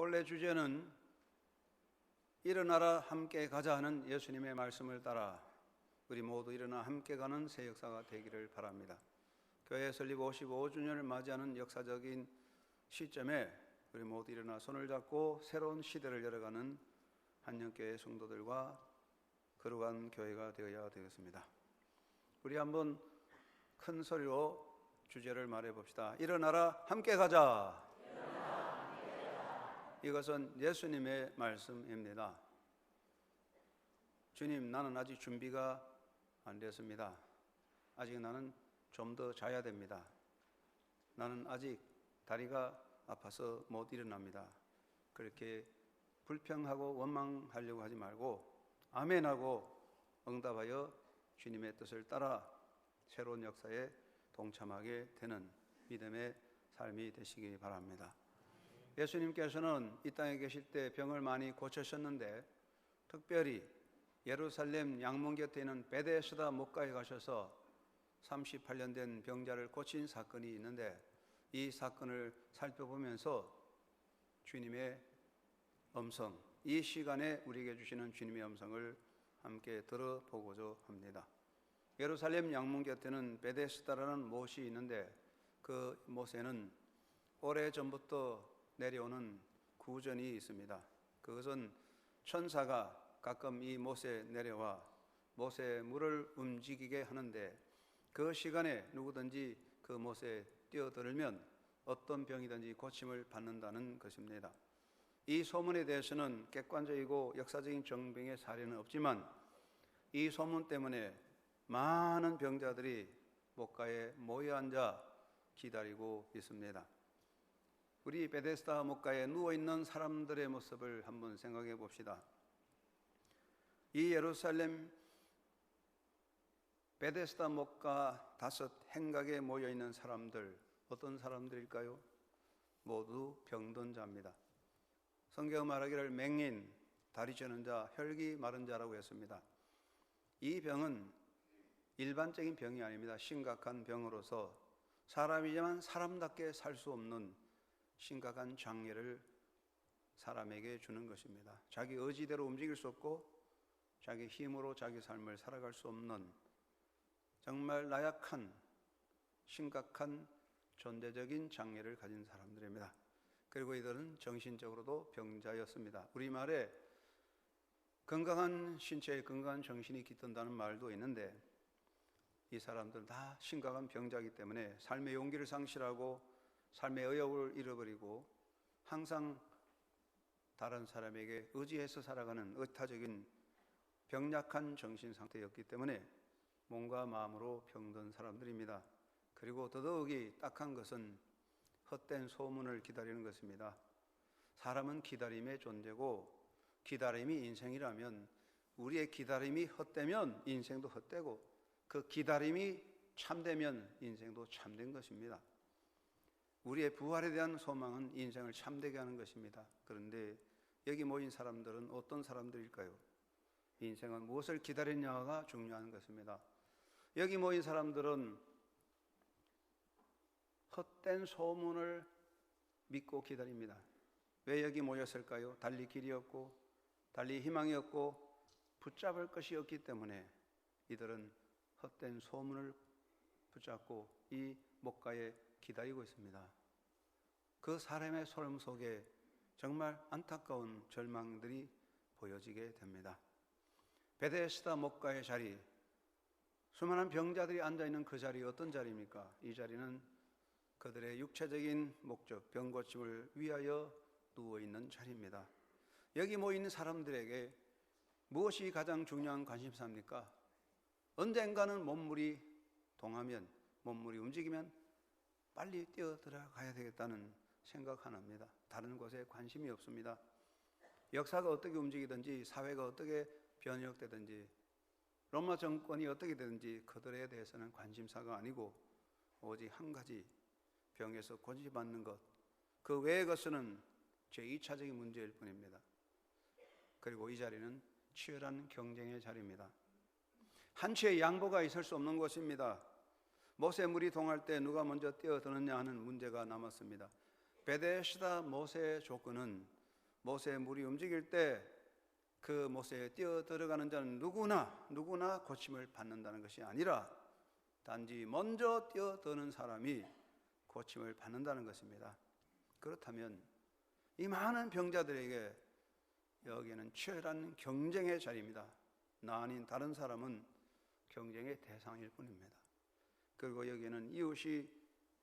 본래 주제는 일어나라 함께 가자 하는 예수님의 말씀을 따라 우리 모두 일어나 함께 가는 새 역사가 되기를 바랍니다. 교회 설립 55주년을 맞이하는 역사적인 시점에 우리 모두 일어나 손을 잡고 새로운 시대를 열어가는 한영교회 성도들과 거룩한 교회가 되어야 되겠습니다. 우리 한번 큰 소리로 주제를 말해 봅시다. 일어나라 함께 가자. 이것은 예수님의 말씀입니다. 주님, 나는 아직 준비가 안 됐습니다. 아직 나는 좀 더 자야 됩니다. 나는 아직 다리가 아파서 못 일어납니다. 그렇게 불평하고 원망하려고 하지 말고 아멘하고 응답하여 주님의 뜻을 따라 새로운 역사에 동참하게 되는 믿음의 삶이 되시기 바랍니다. 예수님께서는 이 땅에 계실 때 병을 많이 고치셨는데 특별히 예루살렘 양문 곁에 있는 베데스다 목가에 가셔서 38년 된 병자를 고친 사건이 있는데 이 사건을 살펴보면서 주님의 음성, 이 시간에 우리에게 주시는 주님의 음성을 함께 들어보고자 합니다. 예루살렘 양문 곁에는 베데스다라는 못이 있는데 그 못에는 오래전부터 내려오는 구전이 있습니다. 그것은 천사가 가끔 이 못에 내려와 못에 물을 움직이게 하는데 그 시간에 누구든지 그 못에 뛰어들면 어떤 병이든지 고침을 받는다는 것입니다. 이 소문에 대해서는 객관적이고 역사적인 정병의 사례는 없지만 이 소문 때문에 많은 병자들이 목가에 모여 앉아 기다리고 있습니다. 우리 베데스다 목가에 누워있는 사람들의 모습을 한번 생각해 봅시다. 이 예루살렘 베데스다 목가 5 행각에 모여있는 사람들, 어떤 사람들일까요? 모두 병든 자입니다. 성경은 말하기를 맹인, 다리 저는 자, 혈기 마른 자라고 했습니다. 이 병은 일반적인 병이 아닙니다. 심각한 병으로서 사람이지만 사람답게 살 수 없는 심각한 장애를 사람에게 주는 것입니다. 자기 의지대로 움직일 수 없고 자기 힘으로 자기 삶을 살아갈 수 없는 정말 나약한 심각한 존재적인 장애를 가진 사람들입니다. 그리고 이들은 정신적으로도 병자였습니다. 우리말에 건강한 신체에 건강한 정신이 깃든다는 말도 있는데 이 사람들은 다 심각한 병자이기 때문에 삶의 용기를 상실하고 삶의 의욕을 잃어버리고 항상 다른 사람에게 의지해서 살아가는 의타적인 병약한 정신 상태였기 때문에 몸과 마음으로 병든 사람들입니다. 그리고 더더욱이 딱한 것은 헛된 소문을 기다리는 것입니다. 사람은 기다림의 존재고 기다림이 인생이라면 우리의 기다림이 헛되면 인생도 헛되고 그 기다림이 참되면 인생도 참된 것입니다. 우리의 부활에 대한 소망은 인생을 참되게 하는 것입니다. 그런데 여기 모인 사람들은 어떤 사람들일까요? 인생은 무엇을 기다리냐가 중요한 것입니다. 여기 모인 사람들은 헛된 소문을 믿고 기다립니다. 왜 여기 모였을까요? 달리 길이 없고 달리 희망이 없고 붙잡을 것이 없기 때문에 이들은 헛된 소문을 붙잡고 이 목가에 기다리고 있습니다. 그 사람의 소름 속에 정말 안타까운 절망들이 보여지게 됩니다. 베데스다 목가의 자리, 수많은 병자들이 앉아있는 그 자리 어떤 자리입니까? 이 자리는 그들의 육체적인 목적, 병 고침을 위하여 누워있는 자리입니다. 여기 모이는 사람들에게 무엇이 가장 중요한 관심사입니까? 언젠가는 몸물이 동하면, 몸물이 움직이면 빨리 뛰어들어가야 되겠다는 생각 하나입니다. 다른 것에 관심이 없습니다. 역사가 어떻게 움직이든지 사회가 어떻게 변혁되든지 로마 정권이 어떻게 되든지 그들에 대해서는 관심사가 아니고 오직 한 가지 병에서 고치받는 것, 그 외의 것은 제2차적인 문제일 뿐입니다. 그리고 이 자리는 치열한 경쟁의 자리입니다. 한치의 양보가 있을 수 없는 것입니다. 못에 물이 동할 때 누가 먼저 뛰어드느냐 하는 문제가 남았습니다. 베데스다 못의 조건은 모세의 물이 움직일 때 그 모세에 뛰어 들어가는 자는 누구나 고침을 받는다는 것이 아니라 단지 먼저 뛰어드는 사람이 고침을 받는다는 것입니다. 그렇다면 이 많은 병자들에게 여기에는 치열한 경쟁의 자리입니다. 나 아닌 다른 사람은 경쟁의 대상일 뿐입니다. 그리고 여기에는 이웃이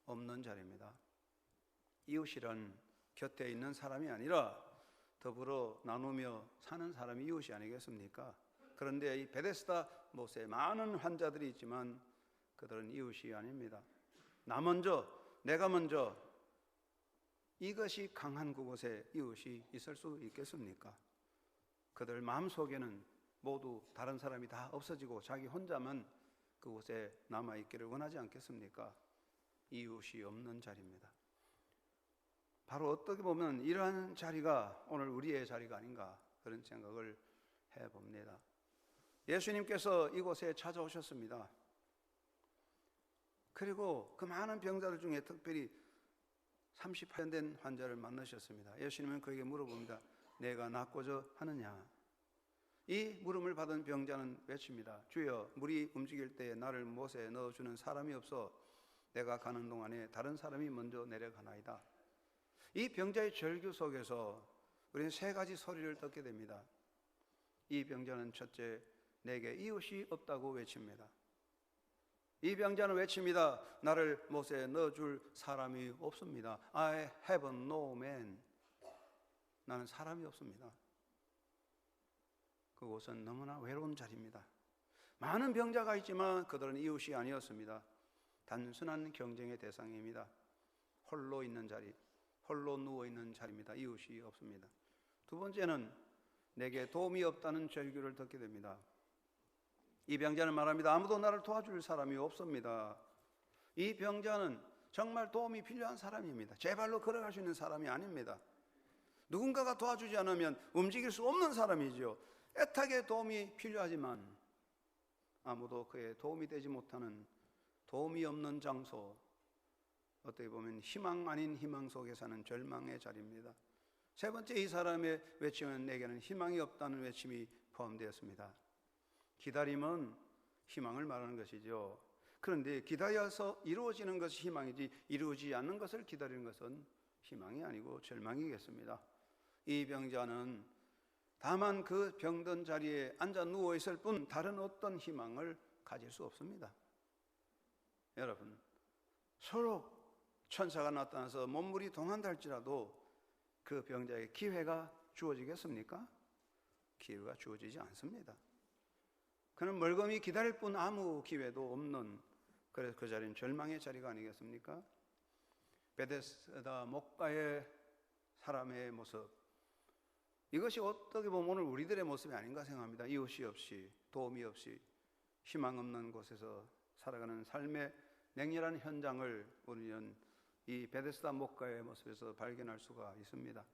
없는 자리입니다. 이웃이란 곁에 있는 사람이 아니라 더불어 나누며 사는 사람이 이웃이 아니겠습니까? 그런데 이 베데스다 못에 많은 환자들이 있지만 그들은 이웃이 아닙니다. 나 먼저, 내가 먼저, 이것이 강한 그곳에 이웃이 있을 수 있겠습니까? 그들 마음속에는 모두 다른 사람이 다 없어지고 자기 혼자만 그곳에 남아있기를 원하지 않겠습니까? 이웃이 없는 자리입니다. 바로 어떻게 보면 이러한 자리가 오늘 우리의 자리가 아닌가 그런 생각을 해봅니다. 예수님께서 이곳에 찾아오셨습니다. 그리고 그 많은 병자들 중에 특별히 38년 된 환자를 만나셨습니다. 예수님은 그에게 물어봅니다. 내가 낫고자 하느냐? 이 물음을 받은 병자는 외칩니다. 주여, 물이 움직일 때 나를 못에 넣어주는 사람이 없어 내가 가는 동안에 다른 사람이 먼저 내려가나이다. 이 병자의 절규 속에서 우리는 세 가지 소리를 듣게 됩니다. 이 병자는 첫째, 내게 이웃이 없다고 외칩니다. 이 병자는 외칩니다. 나를 못에 넣어줄 사람이 없습니다. I have no man. 나는 사람이 없습니다. 그곳은 너무나 외로운 자리입니다. 많은 병자가 있지만 그들은 이웃이 아니었습니다. 단순한 경쟁의 대상입니다. 홀로 있는 자리, 홀로 누워있는 자리입니다. 이웃이 없습니다. 두 번째는 내게 도움이 없다는 절규를 듣게 됩니다. 이 병자는 말합니다. 아무도 나를 도와줄 사람이 없습니다. 이 병자는 정말 도움이 필요한 사람입니다. 제 발로 걸어갈 수 있는 사람이 아닙니다. 누군가가 도와주지 않으면 움직일 수 없는 사람이죠. 애타게 도움이 필요하지만 아무도 그에 도움이 되지 못하는 도움이 없는 장소, 어떻게 보면 희망 아닌 희망 속에 사는 절망의 자리입니다. 세 번째, 이 사람의 외침은 내게는 희망이 없다는 외침이 포함되었습니다. 기다림은 희망을 말하는 것이죠. 그런데 기다려서 이루어지는 것이 희망이지 이루어지지 않는 것을 기다리는 것은 희망이 아니고 절망이겠습니다. 이 병자는 다만 그 병든 자리에 앉아 누워 있을 뿐 다른 어떤 희망을 가질 수 없습니다. 여러분, 서로 천사가 나타나서 몸물이 동한다 할지라도 그 병자에게 기회가 주어지겠습니까? 기회가 주어지지 않습니다. 그는 멀거이 기다릴 뿐 아무 기회도 없는, 그래서 그 자리는 절망의 자리가 아니겠습니까? 베데스다 목가의 사람의 모습, 이것이 어떻게 보면 오늘 우리들의 모습이 아닌가 생각합니다. 이웃이 없이, 도움이 없이, 희망 없는 곳에서 살아가는 삶의 냉철한 현장을 우리는 이 베데스다 목가의 모습에서 발견할 수가 있습니다.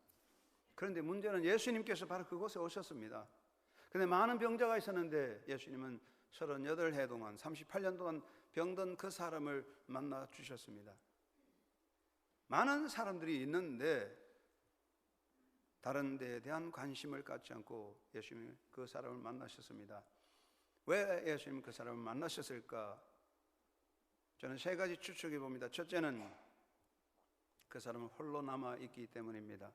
그런데 문제는 예수님께서 바로 그곳에 오셨습니다. 그런데 많은 병자가 있었는데 예수님은 38해 동안 38년 동안 병든 그 사람을 만나 주셨습니다. 많은 사람들이 있는데 다른 데에 대한 관심을 갖지 않고 예수님이 그 사람을 만나셨습니다. 왜 예수님이 그 사람을 만나셨을까? 저는 세 가지 추측해 봅니다. 첫째는 그 사람은 홀로 남아있기 때문입니다.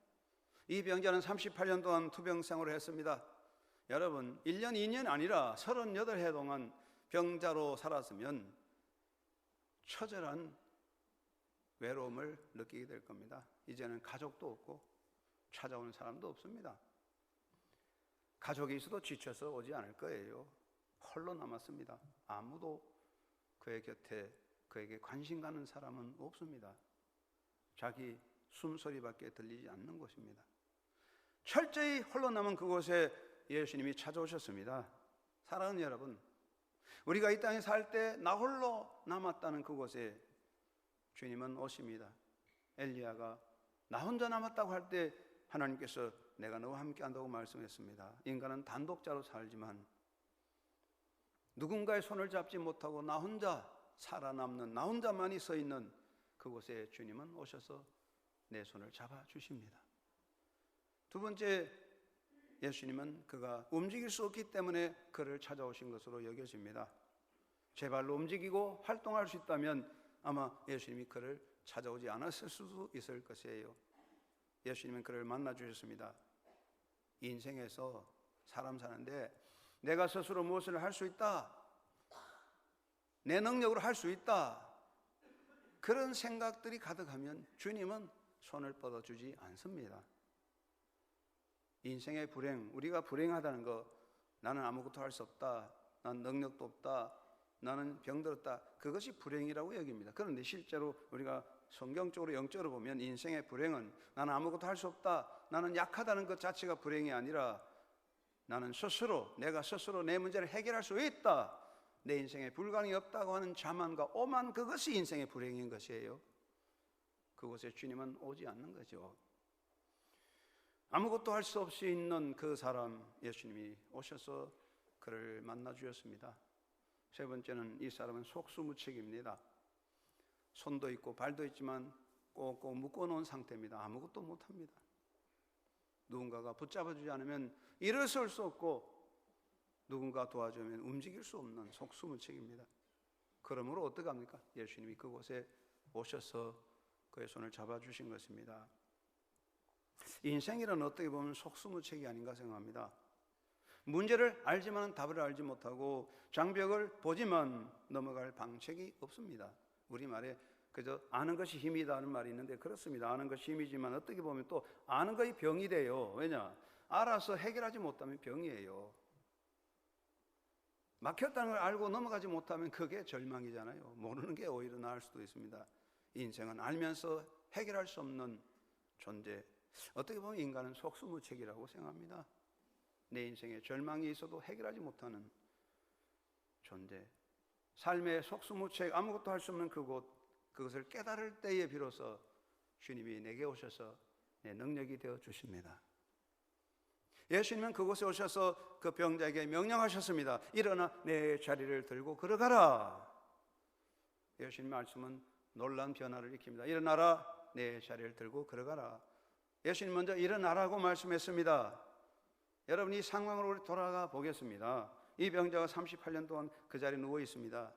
이 병자는 38년 동안 투병 생활을 했습니다. 여러분, 1년, 2년 아니라 38해 동안 병자로 살았으면 처절한 외로움을 느끼게 될 겁니다. 이제는 가족도 없고 찾아오는 사람도 없습니다. 가족이 있어도 지쳐서 오지 않을 거예요. 홀로 남았습니다. 아무도 그의 곁에 그에게 관심 가는 사람은 없습니다. 자기 숨소리밖에 들리지 않는 곳입니다. 철저히 홀로 남은 그곳에 예수님이 찾아오셨습니다. 사랑하는 여러분, 우리가 이 땅에 살 때 나 홀로 남았다는 그곳에 주님은 오십니다. 엘리야가 나 혼자 남았다고 할 때 하나님께서 내가 너와 함께 한다고 말씀했습니다. 인간은 단독자로 살지만 누군가의 손을 잡지 못하고 나 혼자 살아남는, 나 혼자만이 서 있는 그곳에 주님은 오셔서 내 손을 잡아 주십니다. 두 번째, 예수님은 그가 움직일 수 없기 때문에 그를 찾아오신 것으로 여겨집니다. 제 발로 움직이고 활동할 수 있다면 아마 예수님이 그를 찾아오지 않았을 수도 있을 것이에요. 예수님은 그를 만나 주셨습니다. 인생에서 사람 사는데 내가 스스로 무엇을 할 수 있다, 내 능력으로 할 수 있다, 그런 생각들이 가득하면 주님은 손을 뻗어주지 않습니다. 인생의 불행, 우리가 불행하다는 거, 나는 아무것도 할 수 없다, 난 능력도 없다, 나는 병들었다, 그것이 불행이라고 여깁니다. 그런데 실제로 우리가 성경적으로 영적으로 보면 인생의 불행은 나는 아무것도 할 수 없다, 나는 약하다는 것 자체가 불행이 아니라 나는 스스로, 내가 스스로 내 문제를 해결할 수 있다, 내 인생에 불가능이 없다고 하는 자만과 오만, 그것이 인생의 불행인 것이에요. 그곳에 주님은 오지 않는 거죠. 아무것도 할 수 없이 있는 그 사람, 예수님이 오셔서 그를 만나 주셨습니다. 세 번째는 이 사람은 속수무책입니다. 손도 있고 발도 있지만 꼭꼭 묶어놓은 상태입니다. 아무것도 못합니다. 누군가가 붙잡아주지 않으면 일어설 수 없고 누군가 도와주면 움직일 수 없는 속수무책입니다. 그러므로 어떻게 합니까? 예수님이 그곳에 오셔서 그의 손을 잡아주신 것입니다. 인생이란 어떻게 보면 속수무책이 아닌가 생각합니다. 문제를 알지만 답을 알지 못하고 장벽을 보지만 넘어갈 방책이 없습니다. 우리말에 그저 아는 것이 힘이다 하는 말이 있는데 그렇습니다. 아는 것이 힘이지만 어떻게 보면 또 아는 것이 병이 돼요. 왜냐? 알아서 해결하지 못하면 병이에요. 막혔다는 걸 알고 넘어가지 못하면 그게 절망이잖아요. 모르는 게 오히려 나을 수도 있습니다. 인생은 알면서 해결할 수 없는 존재, 어떻게 보면 인간은 속수무책이라고 생각합니다. 내 인생에 절망이 있어도 해결하지 못하는 존재, 삶의 속수무책, 아무것도 할 수 없는 그곳, 그것을 깨달을 때에 비로소 주님이 내게 오셔서 내 능력이 되어 주십니다. 예수님은 그곳에 오셔서 그 병자에게 명령하셨습니다. 일어나 내 자리를 들고 걸어가라. 예수님의 말씀은 놀라운 변화를 일으킵니다. 일어나라, 내 자리를 들고 걸어가라. 예수님 먼저 일어나라고 말씀했습니다. 여러분, 이 상황으로 돌아가 보겠습니다. 이 병자가 38년 동안 그 자리에 누워 있습니다.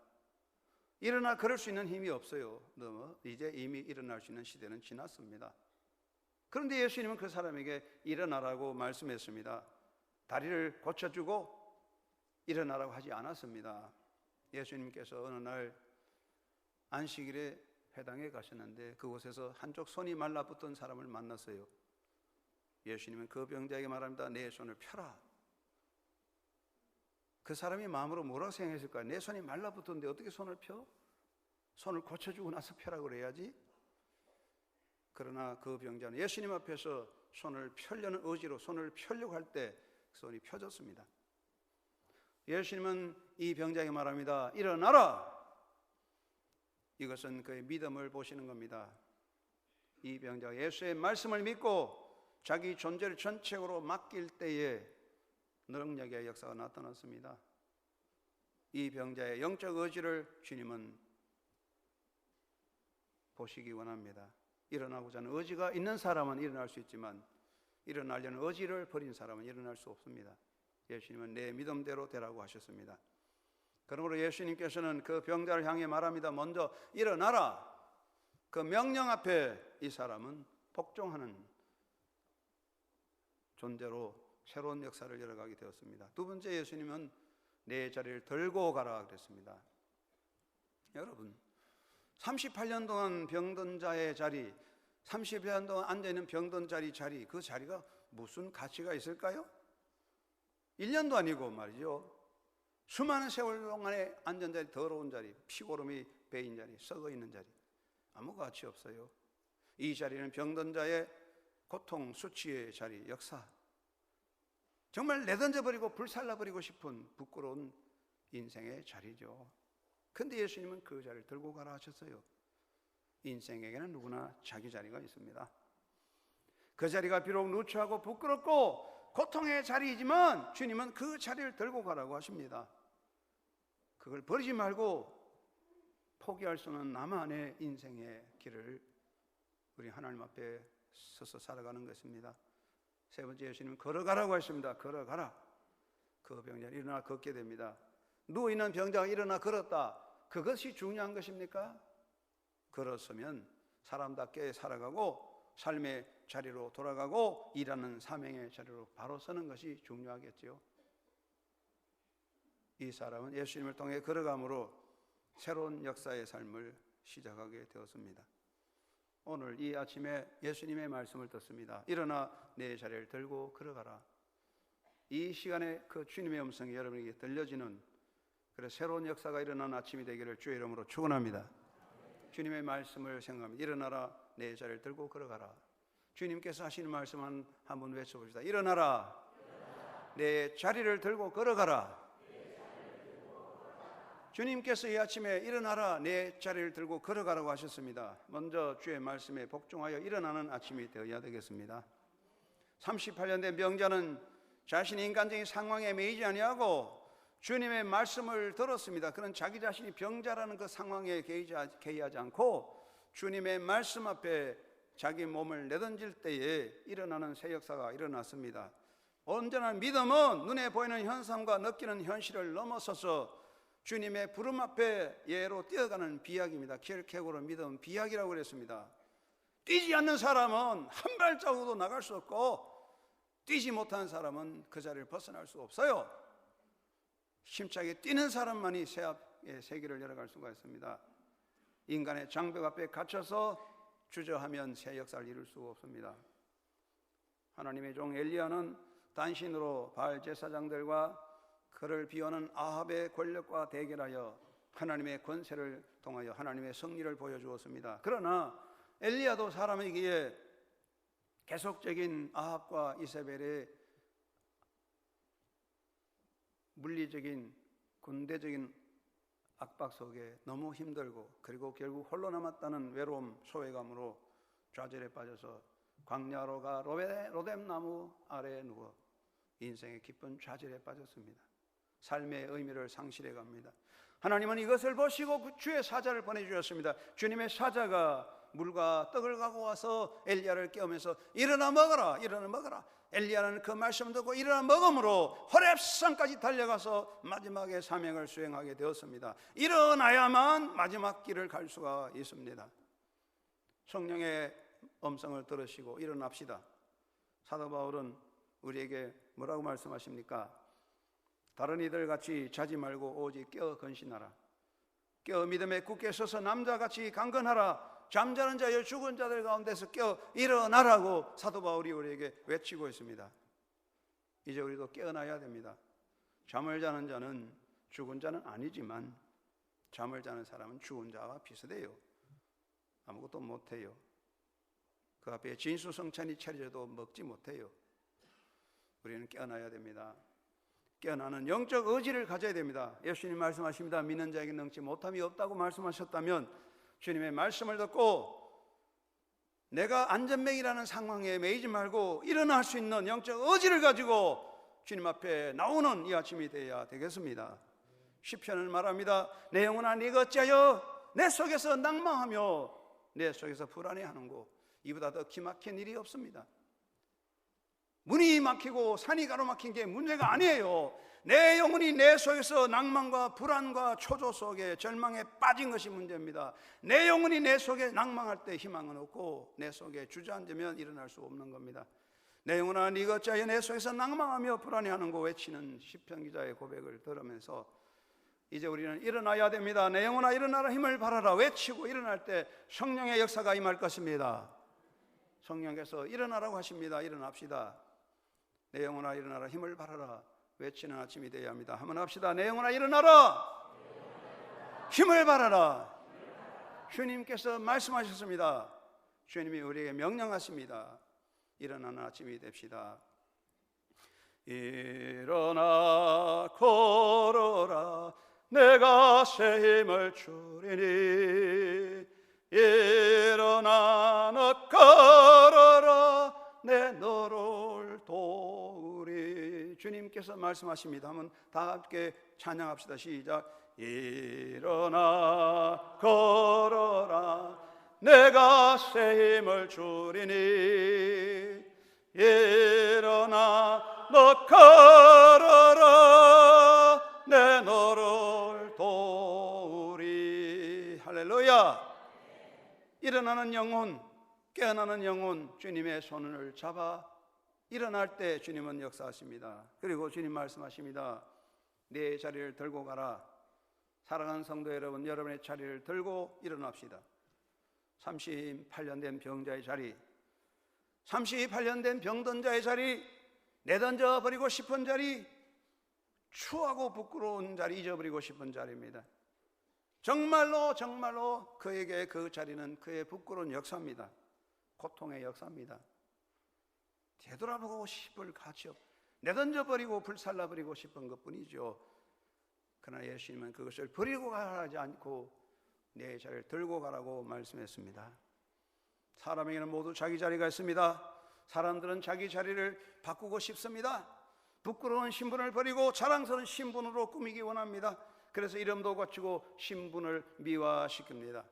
일어나 걸을 수 있는 힘이 없어요. 이제 이미 일어날 수 있는 시대는 지났습니다. 그런데 예수님은 그 사람에게 일어나라고 말씀했습니다. 다리를 고쳐주고 일어나라고 하지 않았습니다. 예수님께서 어느 날 안식일에 회당에 가셨는데 그곳에서 한쪽 손이 말라붙은 사람을 만났어요. 예수님은 그 병자에게 말합니다. 내 손을 펴라. 그 사람이 마음으로 뭐라고 생각했을까요? 내 손이 말라붙었는데 어떻게 손을 펴? 손을 고쳐주고 나서 펴라고 그래야지. 그러나 그 병자는 예수님 앞에서 손을 펴려는 의지로 손을 펴려고 할 때 손이 펴졌습니다. 예수님은 이 병자에게 말합니다. 일어나라. 이것은 그의 믿음을 보시는 겁니다. 이 병자가 예수의 말씀을 믿고 자기 존재를 전적으로 맡길 때에 능력의 역사가 나타났습니다. 이 병자의 영적 의지를 주님은 보시기 원합니다. 일어나고자 하는 의지가 있는 사람은 일어날 수 있지만 일어나려는 의지를 버린 사람은 일어날 수 없습니다. 예수님은 내 믿음대로 되라고 하셨습니다. 그러므로 예수님께서는 그 병자를 향해 말합니다. 먼저 일어나라. 그 명령 앞에 이 사람은 복종하는 존재로 새로운 역사를 열어가게 되었습니다. 두 번째, 예수님은 내 자리를 들고 가라 그랬습니다. 여러분, 38년 동안 병든 자의 자리, 38년 동안 앉아있는 병든 자리, 그 자리가 무슨 가치가 있을까요? 1년도 아니고 말이죠. 수많은 세월 동안에 앉은 자리, 더러운 자리, 피고름이 배인 자리, 썩어있는 자리, 아무 가치 없어요. 이 자리는 병든 자의 고통, 수치의 자리, 역사, 정말 내던져버리고 불살라버리고 싶은 부끄러운 인생의 자리죠. 그런데 예수님은 그 자리를 들고 가라 하셨어요. 인생에게는 누구나 자기 자리가 있습니다. 그 자리가 비록 누추하고 부끄럽고 고통의 자리이지만 주님은 그 자리를 들고 가라고 하십니다. 그걸 버리지 말고 포기할 수 없는 나만의 인생의 길을 우리 하나님 앞에 서서 살아가는 것입니다. 세 번째 예수님은 걸어가라고 하십니다. 걸어가라. 그 병자는 일어나 걷게 됩니다. 누워있는 병자가 일어나 걸었다. 그것이 중요한 것입니까? 걸었으면 사람답게 살아가고 삶의 자리로 돌아가고 일하는 사명의 자리로 바로 서는 것이 중요하겠지요. 이 사람은 예수님을 통해 걸어감으로 새로운 역사의 삶을 시작하게 되었습니다. 오늘 이 아침에 예수님의 말씀을 듣습니다. 일어나 내 자리를 들고 걸어가라. 이 시간에 그 주님의 음성이 여러분에게 들려지는 그래 새로운 역사가 일어나는 아침이 되기를 주의 이름으로 축원합니다. 주님의 말씀을 생각합니다. 일어나라 내 자리를 들고 걸어가라. 주님께서 하시는 말씀 한번 외쳐봅시다. 일어나라 내 자리를 들고 걸어가라. 주님께서 이 아침에 일어나라 내 자리를 들고 걸어가라고 하셨습니다. 먼저 주의 말씀에 복종하여 일어나는 아침이 되어야 되겠습니다. 38년 된 병자는 자신의 인간적인 상황에 매이지 아니하고 주님의 말씀을 들었습니다. 그는 자기 자신이 병자라는 그 상황에 개의하지 않고 주님의 말씀 앞에 자기 몸을 내던질 때에 일어나는 새 역사가 일어났습니다. 온전한 믿음은 눈에 보이는 현상과 느끼는 현실을 넘어서서 주님의 부름 앞에 예로 뛰어가는 비약입니다. 킬케고로 믿음 비약이라고 그랬습니다. 뛰지 않는 사람은 한 발자국도 나갈 수 없고 뛰지 못한 사람은 그 자리를 벗어날 수 없어요. 힘차게 뛰는 사람만이 새 앞의 세계를 열어갈 수가 있습니다. 인간의 장벽 앞에 갇혀서 주저하면 새 역사를 이룰 수가 없습니다. 하나님의 종 엘리야는 단신으로 바알 제사장들과 그를 비하는 아합의 권력과 대결하여 하나님의 권세를 통하여 하나님의 승리를 보여주었습니다. 그러나 엘리야도 사람에게 계속적인 아합과 이세벨의 물리적인 군대적인 압박 속에 너무 힘들고 그리고 결국 홀로 남았다는 외로움 소외감으로 좌절에 빠져서 광야로 가 로뎀나무 아래에 누워 인생의 깊은 좌절에 빠졌습니다. 삶의 의미를 상실해 갑니다. 하나님은 이것을 보시고 주의 사자를 보내주셨습니다. 주님의 사자가 물과 떡을 갖고 와서 엘리야를 깨우면서 일어나 먹어라 일어나 먹어라. 엘리야는 그 말씀을 듣고 일어나 먹음으로 호렙산까지 달려가서 마지막에 사명을 수행하게 되었습니다. 일어나야만 마지막 길을 갈 수가 있습니다. 성령의 음성을 들으시고 일어납시다. 사도 바울은 우리에게 뭐라고 말씀하십니까? 다른 이들 같이 자지 말고 오직 깨어 건신하라. 깨어 믿음에 굳게 서서 남자같이 강건하라. 잠자는 자여 죽은 자들 가운데서 깨어 일어나라고 사도 바울이 우리에게 외치고 있습니다. 이제 우리도 깨어나야 됩니다. 잠을 자는 자는 죽은 자는 아니지만 잠을 자는 사람은 죽은 자와 비슷해요. 아무것도 못해요. 그 앞에 진수성찬이 차려져도 먹지 못해요. 우리는 깨어나야 됩니다. 깨어나는 영적 의지를 가져야 됩니다. 예수님 말씀하십니다. 믿는 자에게 능치 못함이 없다고 말씀하셨다면 주님의 말씀을 듣고 내가 안전뱅이라는 상황에 매이지 말고 일어날 수 있는 영적 의지를 가지고 주님 앞에 나오는 이 아침이 되어야 되겠습니다. 시편을 말합니다. 내 영혼아 네가 어찌하여 내 속에서 낭망하며 내 속에서 불안해하는고. 이보다 더 기막힌 일이 없습니다. 문이 막히고 산이 가로막힌 게 문제가 아니에요. 내 영혼이 내 속에서 낭만과 불안과 초조 속에 절망에 빠진 것이 문제입니다. 내 영혼이 내 속에 낭망할 때 희망은 없고 내 속에 주저앉으면 일어날 수 없는 겁니다. 내 영혼아 네가 어찌하여 내 속에서 낭망하며 불안해하는 거 외치는 시편 기자의 고백을 들으면서 이제 우리는 일어나야 됩니다. 내 영혼아 일어나라 힘을 발하라 외치고 일어날 때 성령의 역사가 임할 것입니다. 성령께서 일어나라고 하십니다. 일어납시다. 내 영혼아 일어나라 힘을 발하라 외치는 아침이 되어야 합니다. 한번 합시다. 내 영혼아 일어나라 힘을 발하라. 주님께서 말씀하셨습니다. 주님이 우리에게 명령하십니다. 일어나는 아침이 됩시다. 일어나 걸어라 내가 새 힘을 주리니 일어나 너 걸어라 내 너를 도우리. 주님께서 말씀하십니다. 한번 다 함께 찬양합시다. 시작. 일어나 걸어라 내가 새 힘을 주리니 일어나 깨어나는 영혼, 주님의 손을 잡아 일어날 때 주님은 역사하십니다. 그리고 주님 말씀하십니다. 내 자리를 들고 가라. 사랑하는 성도 여러분, 여러분의 자리를 들고 일어납시다. 38년 된 병자의 자리, 38년 된 병든 자의 자리, 내던져 버리고 싶은 자리, 추하고 부끄러운 자리, 잊어버리고 싶은 자리입니다. 정말로 그에게 그 자리는 그의 부끄러운 역사입니다. 고통의 역사입니다. 되돌아보고 싶을 가치 없, 내던져 버리고 불살라 버리고 싶은 것뿐이죠. 그러나 예수님은 그것을 버리고 가지 않고 내 자리를 들고 가라고 말씀했습니다. 사람에게는 모두 자기 자리가 있습니다. 사람들은 자기 자리를 바꾸고 싶습니다. 부끄러운 신분을 버리고 자랑스러운 신분으로 꾸미기 원합니다. 그래서 이름도 고치고 신분을 미화시킵니다.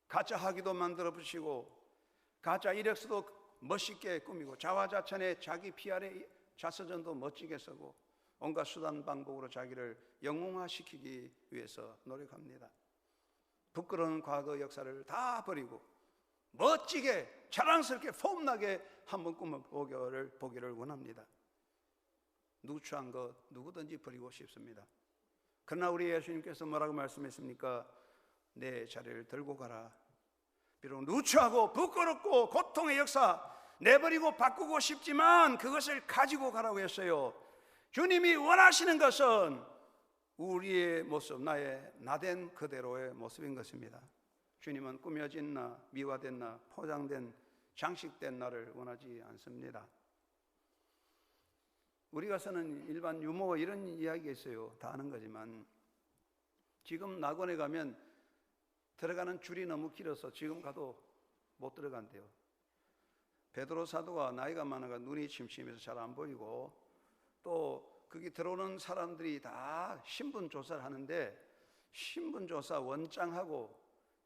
가짜 학위도 만들어 붙이고 가짜 이력서도 멋있게 꾸미고 자화자찬에 자기 PR의 자서전도 멋지게 쓰고 온갖 수단 방법으로 자기를 영웅화시키기 위해서 노력합니다. 부끄러운 과거 역사를 다 버리고 멋지게 자랑스럽게 폼나게 한번 꾸며보기를 원합니다. 누추한 것 누구든지 버리고 싶습니다. 그러나 우리 예수님께서 뭐라고 말씀했습니까? 내 자리를 들고 가라. 비록 누추하고 부끄럽고 고통의 역사 내버리고 바꾸고 싶지만 그것을 가지고 가라고 했어요. 주님이 원하시는 것은 우리의 모습, 나의 나된 그대로의 모습인 것입니다. 주님은 꾸며진 나, 미화된 나, 포장된, 장식된 나를 원하지 않습니다. 우리가 쓰는 일반 유머 이런 이야기가 있어요. 다 아는 거지만 지금 낙원에 가면 들어가는 줄이 너무 길어서 지금 가도 못 들어간대요. 베드로 사도가 나이가 많아가 눈이 침침해서 잘 안 보이고 또 거기 들어오는 사람들이 다 신분 조사를 하는데 신분 조사 원장하고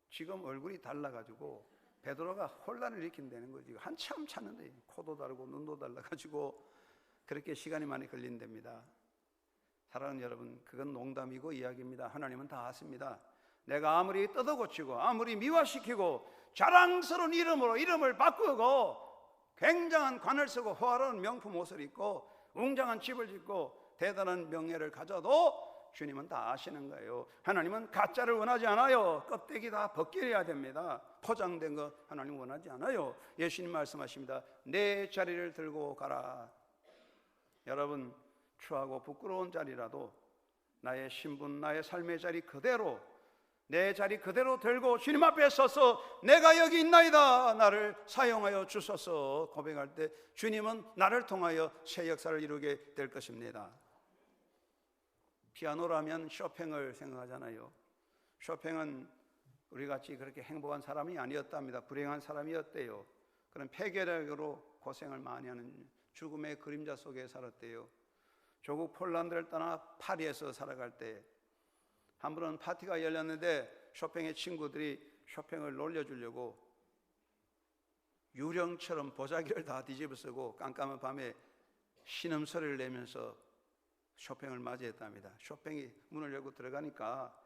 지금 얼굴이 달라가지고 베드로가 혼란을 일으킨다는 거지. 한참 찾는데 코도 다르고 눈도 달라가지고 그렇게 시간이 많이 걸린답니다. 사랑하는 여러분, 그건 농담이고 이야기입니다. 하나님은 다 아십니다. 내가 아무리 뜯어고치고 아무리 미화시키고 자랑스러운 이름으로 이름을 바꾸고 굉장한 관을 쓰고 호화로운 명품 옷을 입고 웅장한 집을 짓고 대단한 명예를 가져도 주님은 다 아시는 거예요. 하나님은 가짜를 원하지 않아요. 껍데기 다 벗겨야 됩니다. 포장된 거 하나님 원하지 않아요. 예수님 말씀하십니다. 내 자리를 들고 가라. 여러분, 추하고 부끄러운 자리라도 나의 신분, 나의 삶의 자리 그대로, 내 자리 그대로 들고 주님 앞에 서서 내가 여기 있나이다, 나를 사용하여 주소서 고백할 때 주님은 나를 통하여 새 역사를 이루게 될 것입니다. 피아노라면 쇼팽을 생각하잖아요. 쇼팽은 우리같이 그렇게 행복한 사람이 아니었답니다. 불행한 사람이었대요. 그런 폐결핵으로 고생을 많이 하는 죽음의 그림자 속에 살았대요. 조국 폴란드를 떠나 파리에서 살아갈 때 한 번은 파티가 열렸는데 쇼팽의 친구들이 쇼팽을 놀려주려고 유령처럼 보자기를 다 뒤집어 쓰고 깜깜한 밤에 신음소리를 내면서 쇼팽을 맞이했답니다. 쇼팽이 문을 열고 들어가니까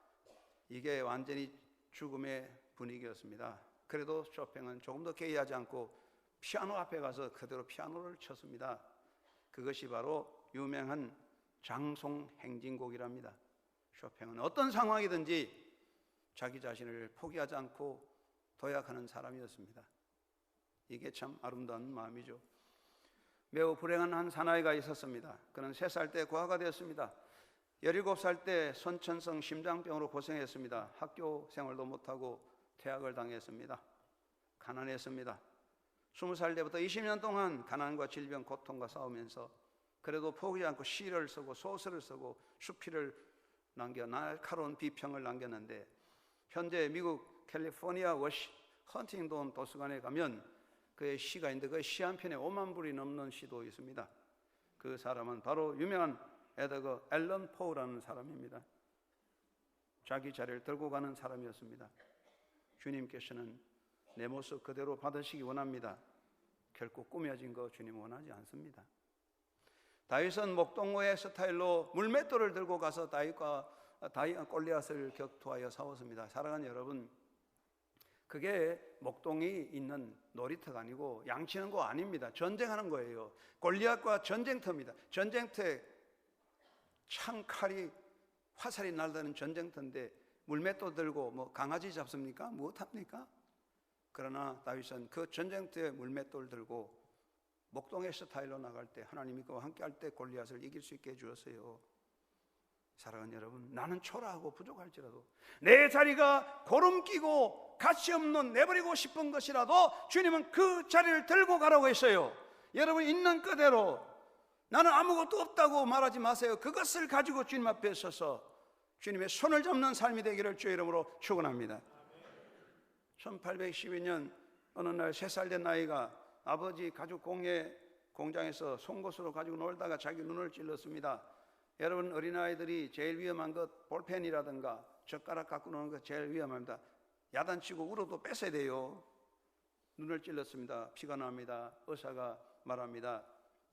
이게 완전히 죽음의 분위기였습니다. 그래도 쇼팽은 조금 더 개의하지 않고 피아노 앞에 가서 그대로 피아노를 쳤습니다. 그것이 바로 유명한 장송행진곡이랍니다. 쇼팽은 어떤 상황이든지 자기 자신을 포기하지 않고 도약하는 사람이었습니다. 이게 참 아름다운 마음이죠. 매우 불행한 한 사나이가 있었습니다. 그는 3살 때 고아가 되었습니다. 17살 때 선천성 심장병으로 고생했습니다. 학교 생활도 못하고 퇴학을 당했습니다. 가난했습니다. 20살 때부터 20년 동안 가난과 질병, 고통과 싸우면서 그래도 포기하지 않고 시를 쓰고 소설을 쓰고 수필을 남겨 날카로운 비평을 남겼는데 현재 미국 캘리포니아 헌팅돈 도서관에 가면 그의 시가 있는데 그 시 한 편에 5만 불이 넘는 시도 있습니다. 그 사람은 바로 유명한 에드거 앨런 포우라는 사람입니다. 자기 자리를 들고 가는 사람이었습니다. 주님께서는 내 모습 그대로 받으시기 원합니다. 결코 꾸며진 거 주님 원하지 않습니다. 다윗은 목동호의 스타일로 물맷돌을 들고 가서 다윗과 골리앗을 격투하여 싸웠습니다. 사랑하는 여러분, 그게 목동이 있는 놀이터가 아니고 양치는 거 아닙니다. 전쟁하는 거예요. 골리앗과 전쟁터입니다. 전쟁터에 창칼이 화살이 날다는 전쟁터인데 물맷도 들고 뭐 강아지 잡습니까? 무엇합니까? 그러나 다윗은 그 전쟁터에 물맷돌 들고 목동의 스타일로 나갈 때 하나님이 그와 함께 할 때 골리앗을 이길 수 있게 해주었어요. 사랑하는 여러분, 나는 초라하고 부족할지라도 내 자리가 고름 끼고 가치 없는 내버리고 싶은 것이라도 주님은 그 자리를 들고 가라고 했어요. 여러분 있는 그대로 나는 아무것도 없다고 말하지 마세요. 그것을 가지고 주님 앞에 서서 주님의 손을 잡는 삶이 되기를 주의 이름으로 축원합니다. 1812년 어느 날 3살 된 아이가 아버지 가죽 공장에서 송곳으로 가지고 놀다가 자기 눈을 찔렀습니다. 여러분 어린아이들이 제일 위험한 것 볼펜이라든가 젓가락 갖고 노는 것 제일 위험합니다. 야단치고 울어도 뺏어야 돼요. 눈을 찔렀습니다. 피가 납니다. 의사가 말합니다.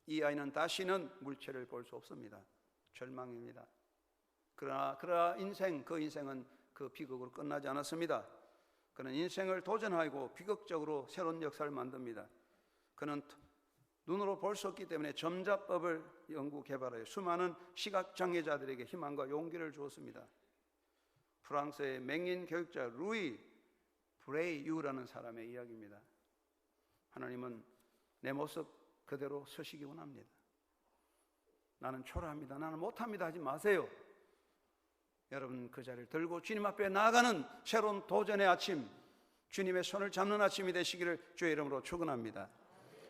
이 아이는 다시는 물체를 볼 수 없습니다. 절망입니다. 그러나 인생, 그 인생은 그 비극으로 끝나지 않았습니다. 그는 인생을 도전하고 비극적으로 새로운 역사를 만듭니다. 그는 눈으로 볼 수 없기 때문에 점자법을 연구 개발하여 수많은 시각장애자들에게 희망과 용기를 주었습니다. 프랑스의 맹인 교육자 루이 브레이유라는 사람의 이야기입니다. 하나님은 내 모습 그대로 서시기 원합니다. 나는 초라합니다. 나는 못합니다 하지 마세요. 여러분 그 자리를 들고 주님 앞에 나아가는 새로운 도전의 아침, 주님의 손을 잡는 아침이 되시기를 주의 이름으로 축원합니다.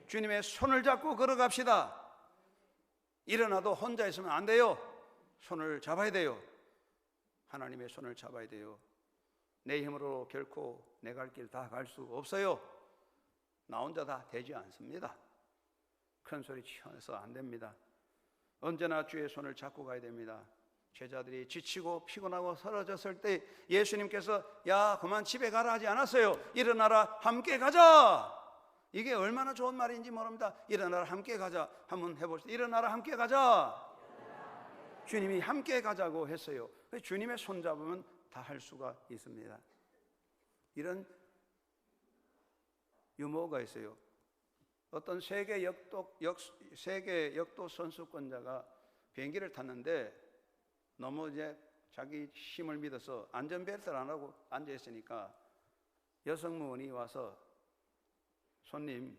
주님의 손을 잡고 걸어갑시다. 일어나도 혼자 있으면 안 돼요. 손을 잡아야 돼요. 하나님의 손을 잡아야 돼요. 내 힘으로 결코 내 갈 길 다 갈 수 없어요. 나 혼자 다 되지 않습니다. 큰 소리 치면서 안 됩니다. 언제나 주의 손을 잡고 가야 됩니다. 제자들이 지치고 피곤하고 쓰러졌을 때 예수님께서 야 그만 집에 가라 하지 않았어요. 일어나라 함께 가자. 이게 얼마나 좋은 말인지 모릅니다. 일어나라 함께 가자. 한번 해봅시다. 일어나라 함께 가자. 주님이 함께 가자고 했어요. 주님의 손 잡으면 다 할 수가 있습니다. 이런 유머가 있어요. 어떤 세계 역도 선수권자가 비행기를 탔는데 너무 이제 자기 힘을 믿어서 안전벨트를 안 하고 앉아 있으니까 여성분이 와서 손님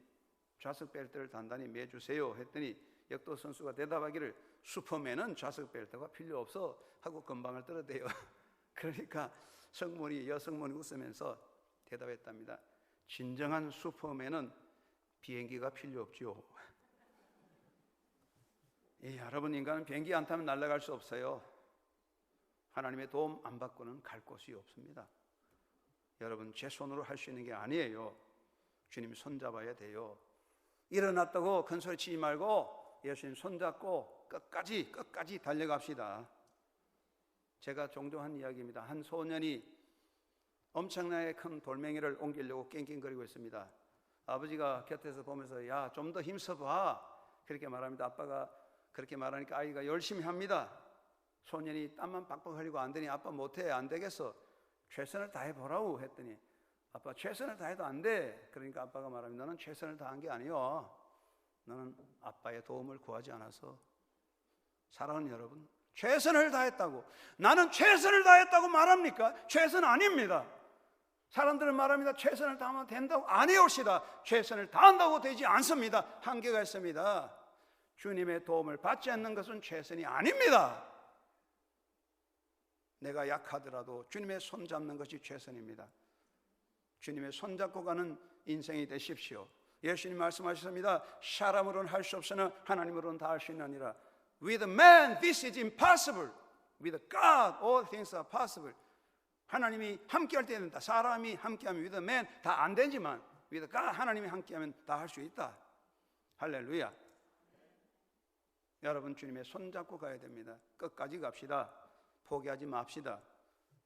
좌석 벨트를 단단히 매주세요 했더니 역도 선수가 대답하기를 슈퍼맨은 좌석 벨트가 필요 없어 하고 금방을 떨어대요. 그러니까 여성분이 웃으면서 대답했답니다. 진정한 슈퍼맨은 비행기가 필요 없죠. 여러분 인간은 비행기 안 타면 날아갈 수 없어요. 하나님의 도움 안 받고는 갈 곳이 없습니다. 여러분 제 손으로 할 수 있는 게 아니에요. 주님 손잡아야 돼요. 일어났다고 큰 소리 치지 말고 예수님 손잡고 끝까지 달려갑시다. 제가 종종 한 이야기입니다. 한 소년이 엄청나게 큰 돌멩이를 옮기려고 낑낑거리고 있습니다. 아버지가 곁에서 보면서 야, 좀 더 힘써봐 그렇게 말합니다. 아빠가 그렇게 말하니까 아이가 열심히 합니다. 소년이 땀만 빡빡 흘리고 안 되니 아빠 못해 안 되겠어 최선을 다해보라고 했더니 아빠 최선을 다해도 안 돼. 그러니까 아빠가 말합니다. 너는 최선을 다한 게 아니요. 너는 아빠의 도움을 구하지 않아서. 사랑하는 여러분, 최선을 다했다고 나는 최선을 다했다고 말합니까? 최선 아닙니다. 사람들은 말합니다. 최선을 다하면 된다고. 아니옵시다. 최선을 다한다고 되지 않습니다. 한계가 있습니다. 주님의 도움을 받지 않는 것은 최선이 아닙니다. 내가 약하더라도 주님의 손 잡는 것이 최선입니다. 주님의 손 잡고 가는 인생이 되십시오. 예수님 말씀하셨습니다. 사람으로는 할 수 없으나 하나님으로는 다 할 수 있느니라. With man this is impossible. With God all things are possible. 하나님이 함께할 때 된다. 사람이 함께하면 with man 다 안 되지만 with God 하나님이 함께하면 다 할 수 있다. 할렐루야. 여러분 주님의 손 잡고 가야 됩니다. 끝까지 갑시다. 포기하지 맙시다.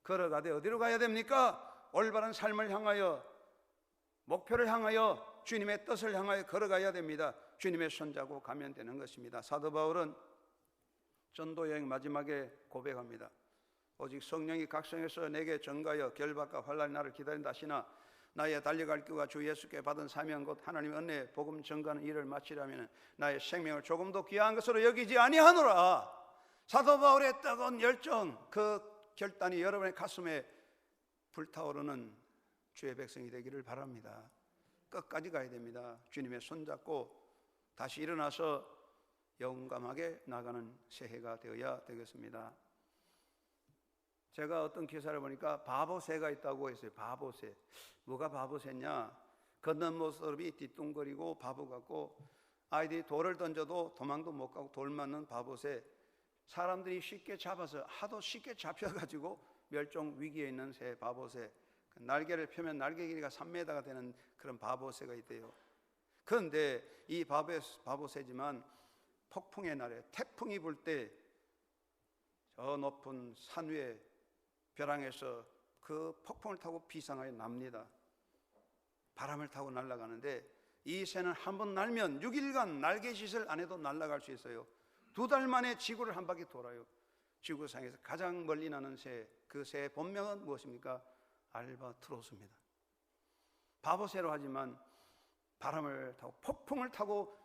걸어가되 어디로 가야 됩니까? 올바른 삶을 향하여 목표를 향하여 주님의 뜻을 향하여 걸어가야 됩니다. 주님의 손잡고 가면 되는 것입니다. 사도 바울은 전도 여행 마지막에 고백합니다. 오직 성령이 각성해서 내게 전가하여 결박과 환난이 나를 기다린다 하시나 나의 달려갈 길과 주 예수께 받은 사명 곧 하나님의 은혜 복음 전가하는 일을 마치려면 나의 생명을 조금도 귀한 것으로 여기지 아니하노라. 사도 바울의 뜨거운 열정, 그 결단이 여러분의 가슴에 불타오르는 주의 백성이 되기를 바랍니다. 끝까지 가야 됩니다. 주님의 손잡고 다시 일어나서 용감하게 나가는 새해가 되어야 되겠습니다. 제가 어떤 기사를 보니까 바보새가 있다고 했어요. 바보새. 뭐가 바보새냐? 걷는 모습이 뒤뚱거리고 바보 같고, 아이들이 돌을 던져도 도망도 못 가고 돌 맞는 바보새. 사람들이 쉽게 잡아서 하도 쉽게 잡혀가지고 멸종 위기에 있는 새, 바보새. 날개를 펴면 날개 길이가 3m가 되는 그런 바보새가 있대요. 그런데 이 바보새지만 폭풍의 날에, 태풍이 불 때 저 높은 산 위에 벼랑에서 그 폭풍을 타고 비상하게 납니다. 바람을 타고 날아가는데, 이 새는 한번 날면 6일간 날개짓을 안 해도 날아갈 수 있어요. 2달 만에 지구를 한 바퀴 돌아요. 지구상에서 가장 멀리 나는 새, 그 새의 본명은 무엇입니까? 알바트로스입니다. 바보새로 하지만 바람을 타고 폭풍을 타고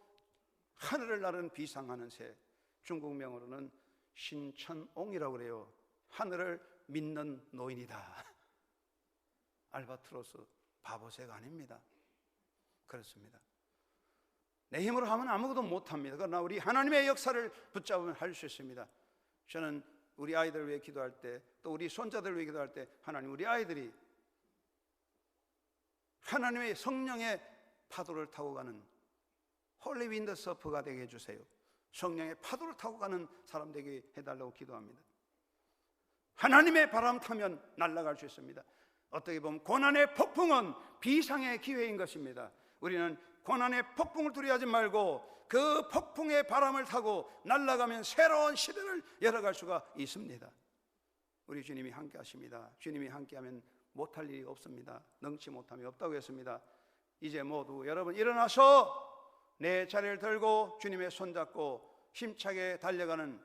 하늘을 나르는 비상하는 새, 중국명으로는 신천옹이라고 그래요. 하늘을 믿는 노인이다. 알바트로스, 바보새가 아닙니다. 그렇습니다. 내 힘으로 하면 아무것도 못합니다. 그러나 우리 하나님의 역사를 붙잡으면 할 수 있습니다. 저는 우리 아이들을 위해 기도할 때, 또 우리 손자들을 위해 기도할 때, 하나님, 우리 아이들이 하나님의 성령의 파도를 타고 가는 홀리 윈드 서퍼가 되게 해주세요. 성령의 파도를 타고 가는 사람 되게 해달라고 기도합니다. 하나님의 바람 타면 날아갈 수 있습니다. 어떻게 보면 고난의 폭풍은 비상의 기회인 것입니다. 우리는 고난의 폭풍을 두려워하지 말고 그 폭풍의 바람을 타고 날아가면 새로운 시대를 열어갈 수가 있습니다. 우리 주님이 함께 하십니다. 주님이 함께하면 못할 일이 없습니다. 능치 못함이 없다고 했습니다. 이제 모두 여러분 일어나서 내 자리를 들고 주님의 손잡고 힘차게 달려가는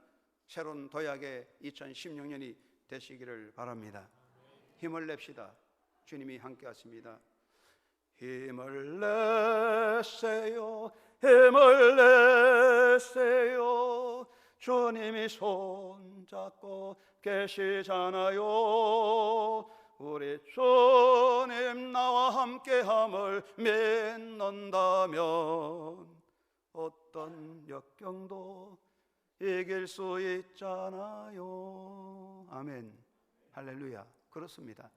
새로운 도약의 2016년이 되시기를 바랍니다. 힘을 냅시다. 주님이 함께 하십니다. 힘을 내세요, 힘을 내세요. 주님이 손잡고 계시잖아요. 우리 주님 나와 함께함을 믿는다면 어떤 역경도 이길 수 있잖아요. 아멘. 할렐루야. 그렇습니다.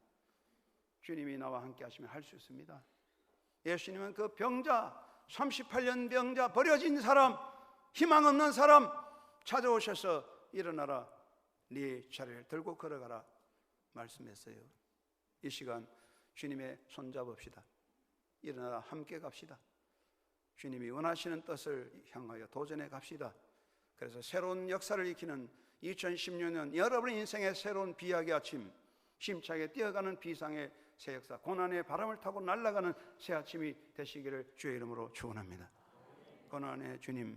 주님이 나와 함께 하시면 할 수 있습니다. 예수님은 그 병자, 38년 병자, 버려진 사람, 희망 없는 사람 찾아오셔서 일어나라, 네 자리를 들고 걸어가라 말씀했어요. 이 시간 주님의 손잡읍시다. 일어나라, 함께 갑시다. 주님이 원하시는 뜻을 향하여 도전해 갑시다. 그래서 새로운 역사를 익히는 2016년 여러분의 인생의 새로운 비약의 아침, 힘차게 뛰어가는 비상의 새 역사, 고난의 바람을 타고 날아가는 새 아침이 되시기를 주의 이름으로 축원합니다. 고난의 주님